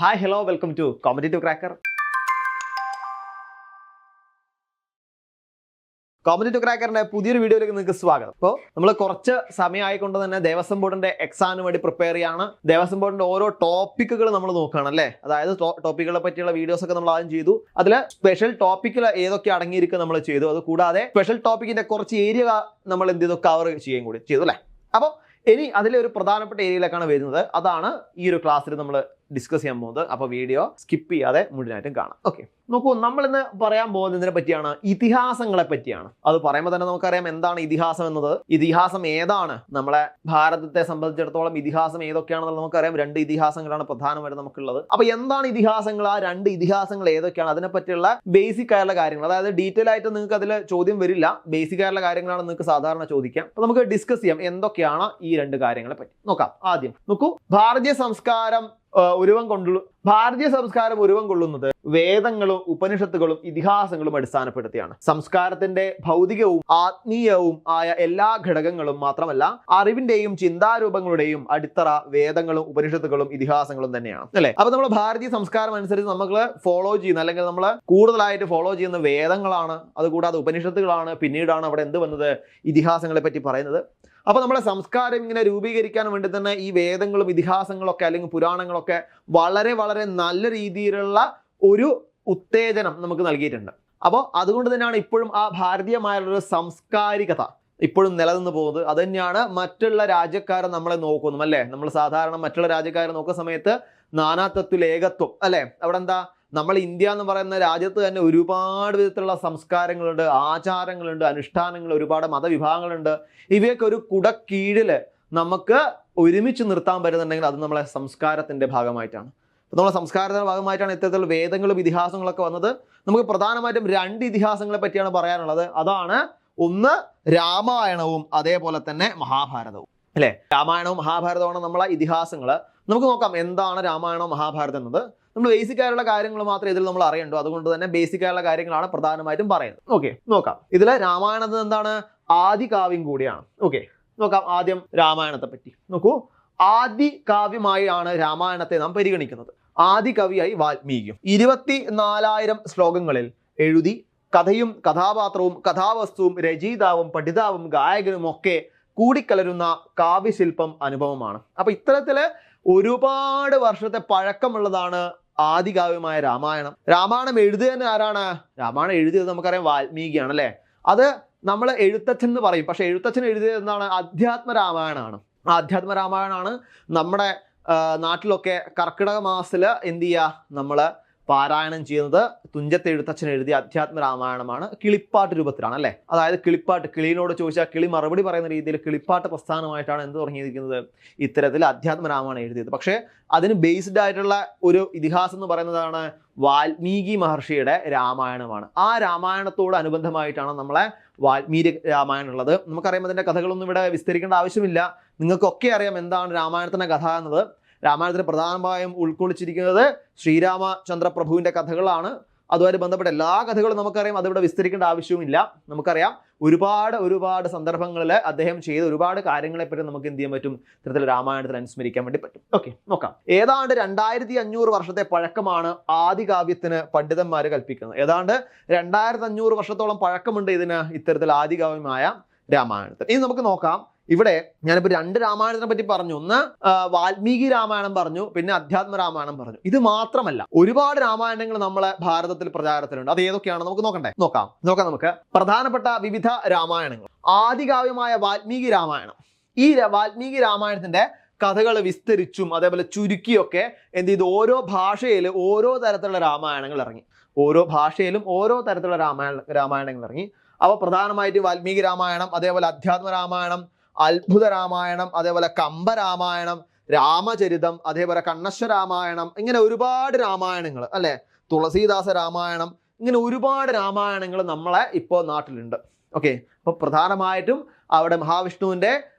Hi hello welcome to competitive cracker. Competitive ക്രാക്കറിന്റെ പുതിയൊരു വീഡിയോയിലേക്ക് നിങ്ങൾക്ക് സ്വാഗതം. അപ്പോൾ നമ്മൾ കുറച്ച് സമയമായിക്കൊണ്ട് തന്നെ ദേവസ്വം ബോർഡിന്റെ എക്സാമിന് വേണ്ടി പ്രിപ്പയർ ചെയ്യാണ്. ദേവസ്വം ബോർഡിന്റെ ഓരോ ടോപ്പിക്കുകൾ നമ്മൾ നോക്കുകയാണ് അല്ലേ. അതായത് ടോപ്പിക്കുകളെ പറ്റിയുള്ള വീഡിയോസ് ഒക്കെ നമ്മൾ ആദ്യം ചെയ്തു. അതിൽ സ്പെഷ്യൽ ടോപ്പിക്കിൽ ഏതൊക്കെ അടങ്ങിയിരിക്കും നമ്മൾ ചെയ്തു. അത് കൂടാതെ സ്പെഷ്യൽ ടോപ്പിക്കിന്റെ കുറച്ച് ഏരിയ നമ്മൾ എന്ത് ചെയ്തു, കവർ ചെയ്യുകയും കൂടി ചെയ്തു അല്ലേ. അപ്പോൾ ഇനി അതിലെ ഒരു പ്രധാനപ്പെട്ട ഏരിയയിലേക്കാണ് വരുന്നത്. അതാണ് ഈ ഒരു ക്ലാസ്സിൽ നമ്മൾ ഡിസ്കസ് ചെയ്യാൻ പോകുന്നത്. അപ്പോൾ വീഡിയോ സ്കിപ്പ് ചെയ്യാതെ മുഴുവനായിട്ടും കാണാം. ഓക്കെ, നോക്കൂ, നമ്മൾ ഇന്ന് പറയാൻ പോകുന്നതിനെ പറ്റിയാണ്, ഇതിഹാസങ്ങളെ പറ്റിയാണ്. അത് പറയുമ്പോൾ തന്നെ നമുക്കറിയാം എന്താണ് ഇതിഹാസം എന്നത്. ഇതിഹാസം ഏതാണ്, നമ്മളെ ഭാരതത്തെ സംബന്ധിച്ചിടത്തോളം ഇതിഹാസം ഏതൊക്കെയാണെന്ന് നമുക്കറിയാം. 2 ഇതിഹാസങ്ങളാണ് പ്രധാനമായിട്ട് നമുക്കുള്ളത്. അപ്പൊ എന്താണ് ഇതിഹാസങ്ങൾ, ആ 2 ഇതിഹാസങ്ങൾ ഏതൊക്കെയാണ്, അതിനെ പറ്റിയുള്ള ബേസിക് ആയിട്ടുള്ള കാര്യങ്ങൾ, അതായത് ഡീറ്റെയിൽ ആയിട്ട് നിങ്ങൾക്ക് അതിൽ ചോദ്യം വരില്ല, ബേസിക് ആയിട്ടുള്ള കാര്യങ്ങളാണ് നിങ്ങൾക്ക് സാധാരണ ചോദിക്കാം. അപ്പൊ നമുക്ക് ഡിസ്കസ് ചെയ്യാം എന്തൊക്കെയാണ് ഈ 2 കാര്യങ്ങളെ പറ്റി നോക്കാം. ആദ്യം നോക്കൂ, ഭാരതീയ സംസ്കാരം ഉരുവം കൊള്ളുന്നത് വേദങ്ങളും ഉപനിഷത്തുകളും ഇതിഹാസങ്ങളും അടിസ്ഥാനപ്പെടുത്തിയാണ്. സംസ്കാരത്തിന്റെ ഭൗതികവും ആത്മീയവും ആയ എല്ലാ ഘടകങ്ങളും മാത്രമല്ല, അറിവിന്റെയും ചിന്താരൂപങ്ങളുടെയും അടിത്തറ വേദങ്ങളും ഉപനിഷത്തുകളും ഇതിഹാസങ്ങളും തന്നെയാണ് അല്ലെ. അപ്പൊ നമ്മൾ ഭാരതീയ സംസ്കാരം അനുസരിച്ച് നമ്മൾ ഫോളോ ചെയ്യുന്ന, അല്ലെങ്കിൽ നമ്മൾ കൂടുതലായിട്ട് ഫോളോ ചെയ്യുന്ന വേദങ്ങളാണ്, അതുകൂടാതെ ഉപനിഷത്തുകളാണ്. പിന്നീടാണ് അവിടെ എന്ത് വന്നത്, ഇതിഹാസങ്ങളെ പറ്റി പറയുന്നത്. അപ്പൊ നമ്മുടെ സംസ്കാരം ഇങ്ങനെ രൂപീകരിക്കാൻ വേണ്ടി തന്നെ ഈ വേദങ്ങളും ഇതിഹാസങ്ങളൊക്കെ അല്ലെങ്കിൽ പുരാണങ്ങളൊക്കെ വളരെ വളരെ നല്ല രീതിയിലുള്ള ഒരു ഉത്തേജനം നമുക്ക് നൽകിയിട്ടുണ്ട്. അപ്പോൾ അതുകൊണ്ട് തന്നെയാണ് ഇപ്പോഴും ആ ഭാരതീയമായുള്ളൊരു സാംസ്കാരികത ഇപ്പോഴും നിലനിന്ന് പോകുന്നത്. അത് തന്നെയാണ് മറ്റുള്ള രാജ്യക്കാരെ നമ്മളെ നോക്കുന്നതും അല്ലേ. നമ്മൾ സാധാരണ മറ്റുള്ള രാജ്യക്കാരെ നോക്കുന്ന സമയത്ത് നാനാത്വത്തിൽ ഏകത്വം അല്ലേ. അവിടെ എന്താ, നമ്മൾ ഇന്ത്യ എന്ന് പറയുന്ന രാജ്യത്ത് തന്നെ ഒരുപാട് വിധത്തിലുള്ള സംസ്കാരങ്ങളുണ്ട്, ആചാരങ്ങളുണ്ട്, അനുഷ്ഠാനങ്ങൾ, ഒരുപാട് മതവിഭാഗങ്ങളുണ്ട്. ഇവയൊക്കെ ഒരു കുടക്കീഴില് നമുക്ക് ഒരുമിച്ച് നിർത്താൻ പറ്റുന്നുണ്ടെങ്കിൽ അത് നമ്മളെ സംസ്കാരത്തിന്റെ ഭാഗമായിട്ടാണ്. നമ്മളെ സംസ്കാരത്തിന്റെ ഭാഗമായിട്ടാണ് ഇത്തരത്തിലുള്ള വേദങ്ങളും ഇതിഹാസങ്ങളൊക്കെ വന്നത്. നമുക്ക് പ്രധാനമായിട്ടും 2 ഇതിഹാസങ്ങളെ പറ്റിയാണ് പറയാനുള്ളത്. അതാണ് ഒന്ന് രാമായണവും അതേപോലെ തന്നെ മഹാഭാരതവും അല്ലെ. രാമായണവും മഹാഭാരതവുമാണ് നമ്മളെ ഇതിഹാസങ്ങൾ. നമുക്ക് നോക്കാം എന്താണ് രാമായണവും മഹാഭാരതം എന്നത്. നമ്മൾ ബേസിക് ആയിട്ടുള്ള കാര്യങ്ങൾ മാത്രമേ ഇതിൽ നമ്മൾ അറിയണ്ടു. അതുകൊണ്ട് തന്നെ ബേസിക് ആയിട്ടുള്ള കാര്യങ്ങളാണ് പ്രധാനമായിട്ടും പറയുന്നത്. ഓക്കെ, നോക്കാം. ഇതിൽ രാമായണത്തിൽ എന്താണ്, ആദി കാവ്യം കൂടിയാണ്. ഓക്കെ, നോക്കാം ആദ്യം രാമായണത്തെ പറ്റി. നോക്കൂ, ആദി കാവ്യമായാണ് രാമായണത്തെ നാം പരിഗണിക്കുന്നത്. ആദി കവിയായി വാൽമീകിയും 24,000 ശ്ലോകങ്ങളിൽ എഴുതി കഥയും കഥാപാത്രവും കഥാവസ്തുവും രചയിതാവും പഠിതാവും ഗായകനും ഒക്കെ കൂടിക്കലരുന്ന കാവ്യശില്പം അനുഭവമാണ്. അപ്പൊ ഇത്തരത്തില് ഒരുപാട് വർഷത്തെ പഴക്കമുള്ളതാണ് ആദികാവ്യമായ രാമായണം. രാമായണം എഴുതിയതിന് ആരാണ്, രാമായണം എഴുതിയത് നമുക്കറിയാം വാൽമീകിയാണ് അല്ലെ. അത് നമ്മൾ എഴുത്തച്ഛൻ എന്ന് പറയും, പക്ഷെ എഴുത്തച്ഛൻ എഴുതിയത് എന്താണ്, അധ്യാത്മ രാമായണമാണ്. ആധ്യാത്മ രാമായണമാണ് നമ്മുടെ നാട്ടിലൊക്കെ കർക്കിടക മാസത്തില് എന്ത് ചെയ്യുക, നമ്മള് പാരായണം ചെയ്യുന്നത്. തുഞ്ചത്ത് എഴുത്തച്ഛൻ എഴുതിയ അധ്യാത്മ രാമായണമാണ്. കിളിപ്പാട്ട് രൂപത്തിലാണ് അല്ലെ. അതായത് കിളിപ്പാട്ട്, കിളിനോട് ചോദിച്ചാൽ കിളി മറുപടി പറയുന്ന രീതിയിൽ കിളിപ്പാട്ട് പ്രസ്ഥാനമായിട്ടാണ് എന്ത് തുടങ്ങിയിരിക്കുന്നത്, ഇത്തരത്തിൽ അധ്യാത്മ രാമായണം എഴുതിയത്. പക്ഷേ അതിന് ബേസ്ഡ് ആയിട്ടുള്ള ഒരു ഇതിഹാസം എന്ന് പറയുന്നതാണ് വാൽമീകി മഹർഷിയുടെ രാമായണമാണ്. ആ രാമായണത്തോട് അനുബന്ധമായിട്ടാണ് നമ്മളെ വാൽമീകി രാമായണം ഉള്ളത്. നമുക്കറിയാം അതിന്റെ കഥകളൊന്നും ഇവിടെ വിസ്തരിക്കേണ്ട ആവശ്യമില്ല. നിങ്ങൾക്കൊക്കെ അറിയാം എന്താണ് രാമായണത്തിന്റെ കഥ എന്നത്. രാമായണത്തിൽ പ്രധാനമായും ഉൾക്കൊള്ളിച്ചിരിക്കുന്നത് ശ്രീരാമചന്ദ്ര പ്രഭുവിന്റെ കഥകളാണ്. അതുമായി ബന്ധപ്പെട്ട എല്ലാ കഥകളും നമുക്കറിയാം, അതിവിടെ വിസ്തരിക്കേണ്ട ആവശ്യവുമില്ല. നമുക്കറിയാം ഒരുപാട് സന്ദർഭങ്ങളിൽ അദ്ദേഹം ചെയ്ത ഒരുപാട് കാര്യങ്ങളെ പറ്റി നമുക്ക് എന്ത് ചെയ്യാൻ പറ്റും, ഇത്തരത്തിൽ രാമായണത്തിൽ അനുസ്മരിക്കാൻ വേണ്ടി പറ്റും. ഓക്കെ, നോക്കാം. ഏതാണ്ട് 2500 വർഷത്തെ പഴക്കമാണ് ആദികാവ്യത്തിന് പണ്ഡിതന്മാർ കൽപ്പിക്കുന്നത്. ഏതാണ്ട് 2500 വർഷത്തോളം പഴക്കമുണ്ട് ഇതിന്, ഇത്തരത്തിൽ ആദികാവ്യമായ രാമായണത്തിൽ. ഇനി നമുക്ക് നോക്കാം. ഇവിടെ ഞാനിപ്പോൾ 2 രാമായണത്തിനെ പറ്റി പറഞ്ഞു. ഒന്ന് വാൽമീകി രാമായണം പറഞ്ഞു, പിന്നെ അധ്യാത്മ രാമായണം പറഞ്ഞു. ഇത് മാത്രമല്ല, ഒരുപാട് രാമായണങ്ങൾ നമ്മളെ ഭാരതത്തിൽ പ്രചാരത്തിലുണ്ട്. അത് ഏതൊക്കെയാണ് നമുക്ക് നോക്കാം. നമുക്ക് പ്രധാനപ്പെട്ട വിവിധ രാമായണങ്ങൾ. ആദികാവ്യമായ വാൽമീകി രാമായണം. ഈ വാൽമീകി രാമായണത്തിന്റെ കഥകൾ വിസ്തരിച്ചും അതേപോലെ ചുരുക്കിയൊക്കെ എന്ത് ചെയ്തു, ഓരോ ഭാഷയിൽ ഓരോ തരത്തിലുള്ള രാമായണങ്ങൾ ഇറങ്ങി. ഓരോ ഭാഷയിലും ഓരോ തരത്തിലുള്ള രാമായണങ്ങൾ ഇറങ്ങി. അപ്പോൾ പ്രധാനമായിട്ടും വാൽമീകി രാമായണം, അതേപോലെ അധ്യാത്മ രാമായണം, അത്ഭുത രാമായണം, അതേപോലെ കമ്പരാമായണം, രാമചരിതം, അതേപോലെ കണ്ണശ്വ രാമായണം, ഇങ്ങനെ ഒരുപാട് രാമായണങ്ങൾ അല്ലെ. തുളസീദാസ രാമായണം, ഇങ്ങനെ ഒരുപാട് രാമായണങ്ങൾ നമ്മളെ ഇപ്പോൾ നാട്ടിലുണ്ട്. ഓക്കെ, അപ്പൊ പ്രധാനമായിട്ടും അവിടെ മഹാവിഷ്ണുവിന്റെ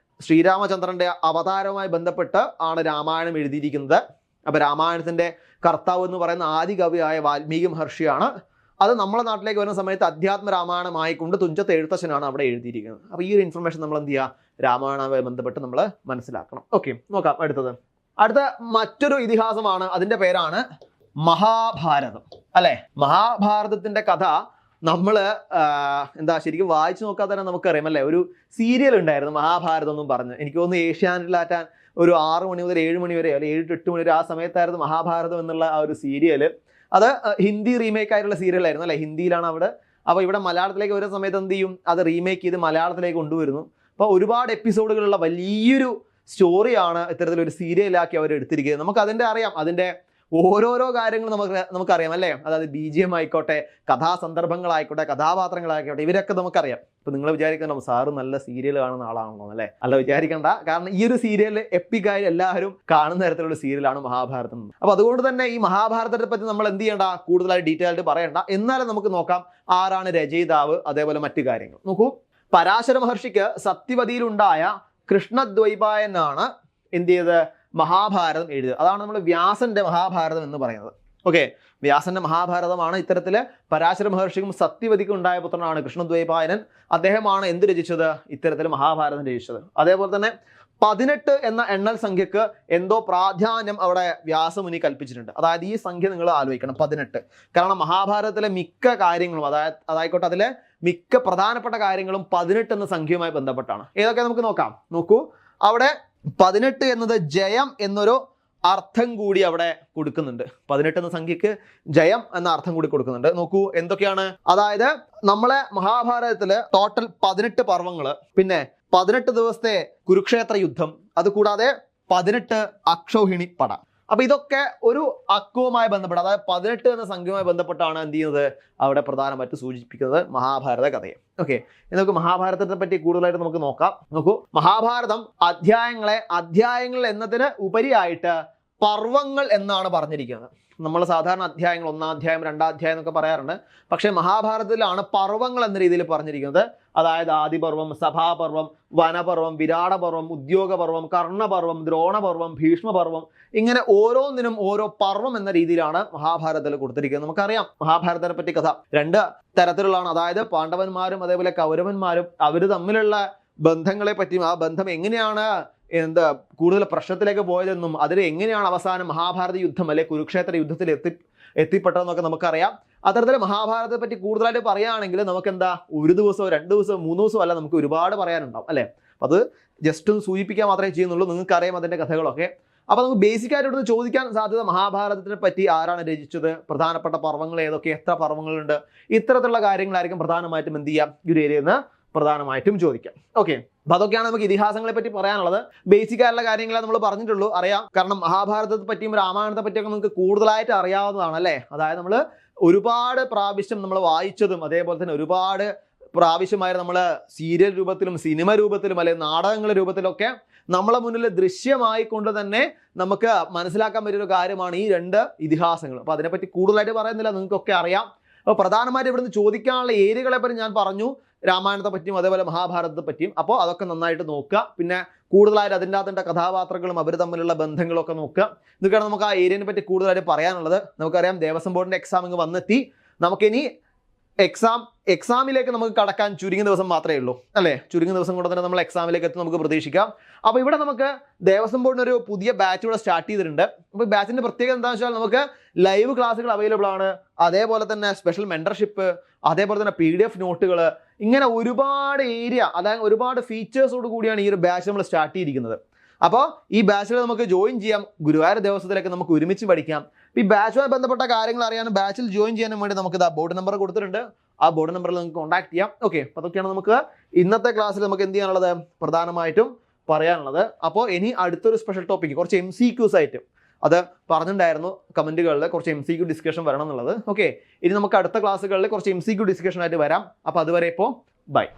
ശ്രീരാമചന്ദ്രന്റെ അവതാരവുമായി ബന്ധപ്പെട്ട് ആണ് രാമായണം എഴുതിയിരിക്കുന്നത്. അപ്പൊ രാമായണത്തിന്റെ കർത്താവ് എന്ന് പറയുന്ന ആദികവിയായ വാൽമീകി മഹർഷിയാണ്. അത് നമ്മുടെ നാട്ടിലേക്ക് വരുന്ന സമയത്ത് അധ്യാത്മ രാമായണമായിക്കൊണ്ട് തുഞ്ചത്ത് എഴുത്തച്ഛനാണ് അവിടെ എഴുതിയിരിക്കുന്നത്. അപ്പോൾ ഈ ഒരു ഇൻഫർമേഷൻ നമ്മൾ എന്ത് ചെയ്യുക, രാമായണവുമായി ബന്ധപ്പെട്ട് നമ്മൾ മനസ്സിലാക്കണം. ഓക്കെ, നോക്കാം അടുത്തത്. അടുത്ത മറ്റൊരു ഇതിഹാസമാണ്, അതിന്റെ പേരാണ് മഹാഭാരതം അല്ലെ. മഹാഭാരതത്തിന്റെ കഥ നമ്മൾ ശരിക്കും വായിച്ചു നോക്കാൻ തന്നെ നമുക്കറിയാം അല്ലെ. ഒരു സീരിയൽ ഉണ്ടായിരുന്നു മഹാഭാരതം എന്നും പറഞ്ഞ്, എനിക്ക് തോന്നുന്നു ഏഷ്യാനെറ്റിലാറ്റാൻ ഒരു 6 മണി മുതൽ 7 മണി വരെ, അല്ലെങ്കിൽ 7 to 8 മണി വരെ ആ സമയത്തായിരുന്നു മഹാഭാരതം എന്നുള്ള ആ ഒരു സീരിയല്. അത് ഹിന്ദി റീമേക്ക് ആയിട്ടുള്ള സീരിയലായിരുന്നു അല്ലെ, ഹിന്ദിയിലാണ് അവിടെ. അപ്പോൾ ഇവിടെ മലയാളത്തിലേക്ക് വരുന്ന സമയത്ത് എന്ത് ചെയ്യും, അത് റീമേക്ക് ചെയ്ത് മലയാളത്തിലേക്ക് കൊണ്ടുവരുന്നു. അപ്പോൾ ഒരുപാട് എപ്പിസോഡുകളുള്ള വലിയൊരു സ്റ്റോറിയാണ് ഇത്തരത്തിലൊരു സീരിയലാക്കി അവർ എടുത്തിരിക്കുന്നത്. നമുക്ക് അതിൻ്റെ അറിയാം, അതിൻ്റെ ഓരോരോ കാര്യങ്ങൾ നമുക്കറിയാം അല്ലേ. അതായത് BGM ആയിക്കോട്ടെ, കഥാസന്ദർഭങ്ങളായിക്കോട്ടെ, കഥാപാത്രങ്ങളായിക്കോട്ടെ, ഇവരൊക്കെ നമുക്കറിയാം. ഇപ്പൊ നിങ്ങൾ വിചാരിക്കണം സാറ് നല്ല സീരിയൽ കാണുന്ന ആളാണോ അല്ലേ? അല്ല, വിചാരിക്കണ്ട. കാരണം ഈ ഒരു സീരിയൽ എപ്പിക്കായി എല്ലാവരും കാണുന്ന തരത്തിലുള്ള സീരിയലാണ് മഹാഭാരതം. അപ്പൊ അതുകൊണ്ട് തന്നെ ഈ മഹാഭാരതത്തെ പറ്റി നമ്മൾ എന്ത് ചെയ്യണ്ട, കൂടുതലായി ഡീറ്റെയിൽ ആയിട്ട് പറയണ്ട. എന്നാലും നമുക്ക് നോക്കാം ആരാണ് രചയിതാവ്, അതേപോലെ മറ്റു കാര്യങ്ങൾ. നോക്കൂ, പരാശര മഹർഷിക്ക് സത്യവതിയിലുണ്ടായ കൃഷ്ണദ്വൈപായനാണ് എന്ത് ചെയ്ത് മഹാഭാരതം എഴുതുക. അതാണ് നമ്മൾ വ്യാസന്റെ മഹാഭാരതം എന്ന് പറയുന്നത്. ഓക്കെ, വ്യാസന്റെ മഹാഭാരതമാണ് ഇത്തരത്തില് പരാശര മഹർഷിക്കും സത്യവതിക്കും ഉണ്ടായ പുത്രനാണ് കൃഷ്ണദ്വൈപായനൻ. അദ്ദേഹമാണ് എന്ത് രചിച്ചത്, ഇത്തരത്തിൽ മഹാഭാരതം രചിച്ചത്. അതേപോലെ തന്നെ 18 എന്ന എണ്ണൽ സംഖ്യക്ക് എന്തോ പ്രാധാന്യം അവിടെ വ്യാസമുനി കൽപ്പിച്ചിട്ടുണ്ട്. അതായത് ഈ സംഖ്യ നിങ്ങൾ ആലോചിക്കണം, 18. കാരണം മഹാഭാരതത്തിലെ മിക്ക കാര്യങ്ങളും അതായിക്കോട്ടെ അതിലെ മിക്ക പ്രധാനപ്പെട്ട കാര്യങ്ങളും 18 എന്ന സംഖ്യയുമായി ബന്ധപ്പെട്ടാണ്. ഏതൊക്കെ നമുക്ക് നോക്കാം. നോക്കൂ, അവിടെ 18 എന്നത് ജയം എന്നൊരു അർത്ഥം കൂടി അവിടെ കൊടുക്കുന്നുണ്ട്. 18 എന്ന സംഖ്യക്ക് ജയം എന്ന അർത്ഥം കൂടി കൊടുക്കുന്നുണ്ട്. നോക്കൂ എന്തൊക്കെയാണ്. അതായത് നമ്മളെ മഹാഭാരതത്തില് ടോട്ടൽ 18 പർവ്വങ്ങള്, പിന്നെ 18 ദിവസത്തെ കുരുക്ഷേത്ര യുദ്ധം, അതുകൂടാതെ 18 അക്ഷൗഹിണി പട. അപ്പൊ ഇതൊക്കെ ഒരു അക്കവുമായി ബന്ധപ്പെട്ട്, അതായത് 18 എന്ന സംഖ്യയുമായി ബന്ധപ്പെട്ടാണ് എന്ത് ചെയ്യുന്നത്, അവിടെ പ്രധാനമായിട്ട് സൂചിപ്പിക്കുന്നത് മഹാഭാരത കഥയെ. ഓക്കെ, നമുക്ക് മഹാഭാരതത്തെ പറ്റി കൂടുതലായിട്ട് നമുക്ക് നോക്കാം. നോക്കൂ, മഹാഭാരതം അധ്യായങ്ങൾ എന്നതിന് ഉപരിയായിട്ട് പർവ്വങ്ങൾ എന്നാണ് പറഞ്ഞിരിക്കുന്നത്. നമ്മൾ സാധാരണ അധ്യായങ്ങൾ 1-ാം അധ്യായം 2-ാം അധ്യായം എന്നൊക്കെ പറയാറുണ്ട്. പക്ഷേ മഹാഭാരതത്തിലാണ് പർവ്വങ്ങൾ എന്ന രീതിയിൽ പറഞ്ഞിരിക്കുന്നത്. അതായത് ആദിപർവം, സഭാപർവം, വനപർവം, വിരാടപർവം, ഉദ്യോഗപർവം, കർണപർവം, ദ്രോണപർവം, ഭീഷ്മപർവം, ഇങ്ങനെ ഓരോന്നിനും ഓരോ പർവം എന്ന രീതിയിലാണ് മഹാഭാരതത്തിൽ കൊടുത്തിരിക്കുന്നത്. നമുക്കറിയാം മഹാഭാരതത്തെ പറ്റി കഥ 2 തരത്തിലുള്ളതാണ്. അതായത് പാണ്ഡവന്മാരും അതേപോലെ കൗരവന്മാരും അവർ തമ്മിലുള്ള ബന്ധങ്ങളെ പറ്റിയും ആ ബന്ധം എങ്ങനെയാണ് കൂടുതൽ പ്രശ്നത്തിലേക്ക് പോയതെന്നും അതിൽ എങ്ങനെയാണ് അവസാനം മഹാഭാരത യുദ്ധം അല്ലെ കുരുക്ഷേത്ര യുദ്ധത്തിൽ എത്തിപ്പെട്ടതെന്നൊക്കെ നമുക്കറിയാം. അത്തരത്തിൽ മഹാഭാരതത്തെ പറ്റി കൂടുതലായിട്ട് പറയുകയാണെങ്കിൽ നമുക്ക് ഒരു ദിവസമോ 2 ദിവസമോ 3 ദിവസമോ അല്ല, നമുക്ക് ഒരുപാട് പറയാനുണ്ടാവും അല്ലെ. അത് ജസ്റ്റ് ഒന്ന് സൂചിപ്പിക്കാൻ മാത്രമേ ചെയ്യുന്നുള്ളൂ. നിങ്ങൾക്കറിയാം അതിന്റെ കഥകളൊക്കെ. അപ്പൊ നമുക്ക് ബേസിക് ആയിട്ട് ഇവിടുന്ന് ചോദിക്കാൻ സാധ്യത മഹാഭാരതത്തിനെ പറ്റി ആരാണ് രചിച്ചത്, പ്രധാനപ്പെട്ട പർവ്വങ്ങൾ ഏതൊക്കെ, എത്ര പർവ്വങ്ങളുണ്ട്, ഇത്തരത്തിലുള്ള കാര്യങ്ങളായിരിക്കും പ്രധാനമായിട്ടും എന്ത് ചെയ്യാം ഈ ഒരു ഏരിയയിൽ നിന്ന് പ്രധാനമായിട്ടും ചോദിക്കാം. ഓക്കെ, അപ്പൊ അതൊക്കെയാണ് നമുക്ക് ഇതിഹാസങ്ങളെ പറ്റി പറയാനുള്ളത്. ബേസിക് ആയിട്ടുള്ള കാര്യങ്ങളെ നമ്മൾ പറഞ്ഞിട്ടുള്ളൂ, അറിയാം. കാരണം മഹാഭാരതത്തെ പറ്റിയും രാമായണത്തെ പറ്റിയൊക്കെ നമുക്ക് കൂടുതലായിട്ട് അറിയാവുന്നതാണ് അല്ലേ. അതായത് നമ്മൾ ഒരുപാട് പ്രാവശ്യം നമ്മൾ വായിച്ചതും അതേപോലെ തന്നെ ഒരുപാട് പ്രാവശ്യമായി നമ്മൾ സീരിയൽ രൂപത്തിലും സിനിമ രൂപത്തിലും അല്ലെങ്കിൽ നാടകങ്ങളുടെ രൂപത്തിലൊക്കെ നമ്മളെ മുന്നിൽ ദൃശ്യമായി കൊണ്ട് തന്നെ നമുക്ക് മനസ്സിലാക്കാൻ പറ്റിയൊരു കാര്യമാണ് ഈ 2 ഇതിഹാസങ്ങൾ. അപ്പോൾ അതിനെപ്പറ്റി കൂടുതലായിട്ട് പറയുന്നില്ല, നിങ്ങൾക്കൊക്കെ അറിയാം. അപ്പോൾ പ്രധാനമായിട്ട് ഇവിടുന്ന് ചോദിക്കാനുള്ള ഏരിയകളെ പറ്റി ഞാൻ പറഞ്ഞു, രാമായണത്തെ പറ്റിയും അതേപോലെ മഹാഭാരതത്തെ പറ്റിയും. അപ്പോൾ അതൊക്കെ നന്നായിട്ട് നോക്കുക. പിന്നെ കൂടുതലായിട്ട് അതിൻ്റെ അകത്തുള്ള കഥാപാത്രങ്ങളും അവർ തമ്മിലുള്ള ബന്ധങ്ങളൊക്കെ നോക്കുക. ഇതൊക്കെയാണ് നമുക്ക് ആ ഏരിയനെ പറ്റി കൂടുതലായിട്ട് പറയാനുള്ളത്. നമുക്കറിയാം ദേവസ്വം ബോർഡിൻ്റെ എക്സാം ഇങ്ങ് വന്നെത്തി. നമുക്കിനി എക്സാമിലേക്ക് നമുക്ക് കടക്കാൻ ചുരുങ്ങിയ ദിവസം മാത്രമേ ഉള്ളൂ അല്ലേ. ചുരുങ്ങിയ ദിവസം കൊണ്ട് തന്നെ നമ്മൾ എക്സാമിലേക്ക് എത്തി നമുക്ക് പ്രതീക്ഷിക്കാം. അപ്പോൾ ഇവിടെ നമുക്ക് ദേവസ്വം ബോർഡിന് ഒരു പുതിയ ബാച്ച് ഇവിടെ സ്റ്റാർട്ട് ചെയ്തിട്ടുണ്ട്. അപ്പോൾ ബാച്ചിൻ്റെ പ്രത്യേകത എന്താണെന്ന് വെച്ചാൽ നമുക്ക് ലൈവ് ക്ലാസ്സുകൾ അവൈലബിൾ ആണ്, അതേപോലെ തന്നെ സ്പെഷ്യൽ മെൻറ്റർഷിപ്പ്, അതേപോലെ തന്നെ PDF നോട്ടുകൾ, ഇങ്ങനെ ഒരുപാട് ഏരിയ, അതായത് ഒരുപാട് ഫീച്ചേഴ്സോട് കൂടിയാണ് ഈ ഒരു ബാച്ച് നമ്മൾ സ്റ്റാർട്ട് ചെയ്തിരിക്കുന്നത്. അപ്പോൾ ഈ ബാച്ചിൽ നമുക്ക് ജോയിൻ ചെയ്യാം. ഗുരുവായൂർ ദേവസ്വത്തിലേക്ക് നമുക്ക് ഒരുമിച്ച് പഠിക്കാം. ഈ ബാച്ചുമായി ബന്ധപ്പെട്ട കാര്യങ്ങൾ അറിയാനും ബാച്ചിൽ ജോയിൻ ചെയ്യാനും വേണ്ടി നമുക്ക് ബോർഡ് നമ്പർ കൊടുത്തിട്ടുണ്ട്. ആ ബോർഡ് നമ്പറിൽ നിങ്ങൾക്ക് കോൺടാക്ട് ചെയ്യാം. ഓക്കെ, അപ്പോൾ അതൊക്കെയാണ് നമുക്ക് ഇന്നത്തെ ക്ലാസ്സിൽ നമുക്ക് എന്ത് ചെയ്യാനുള്ളത്, പ്രധാനമായിട്ടും പറയാനുള്ളത്. അപ്പോൾ ഇനി അടുത്തൊരു സ്പെഷ്യൽ ടോപ്പിക്, കുറച്ച് MCQs ആയിട്ട് അത് പറഞ്ഞിട്ടുണ്ടായിരുന്നു കമൻറ്റുകളിൽ, കുറച്ച് MCQ ഡിസ്കഷൻ വരണം എന്നുള്ളത്. ഓക്കെ, ഇനി നമുക്ക് അടുത്ത ക്ലാസ്സുകളിൽ കുറച്ച് MCQ ഡിസ്കഷൻ ആയിട്ട് വരാം. അപ്പോൾ അതുവരെ ഇപ്പോൾ ബൈ.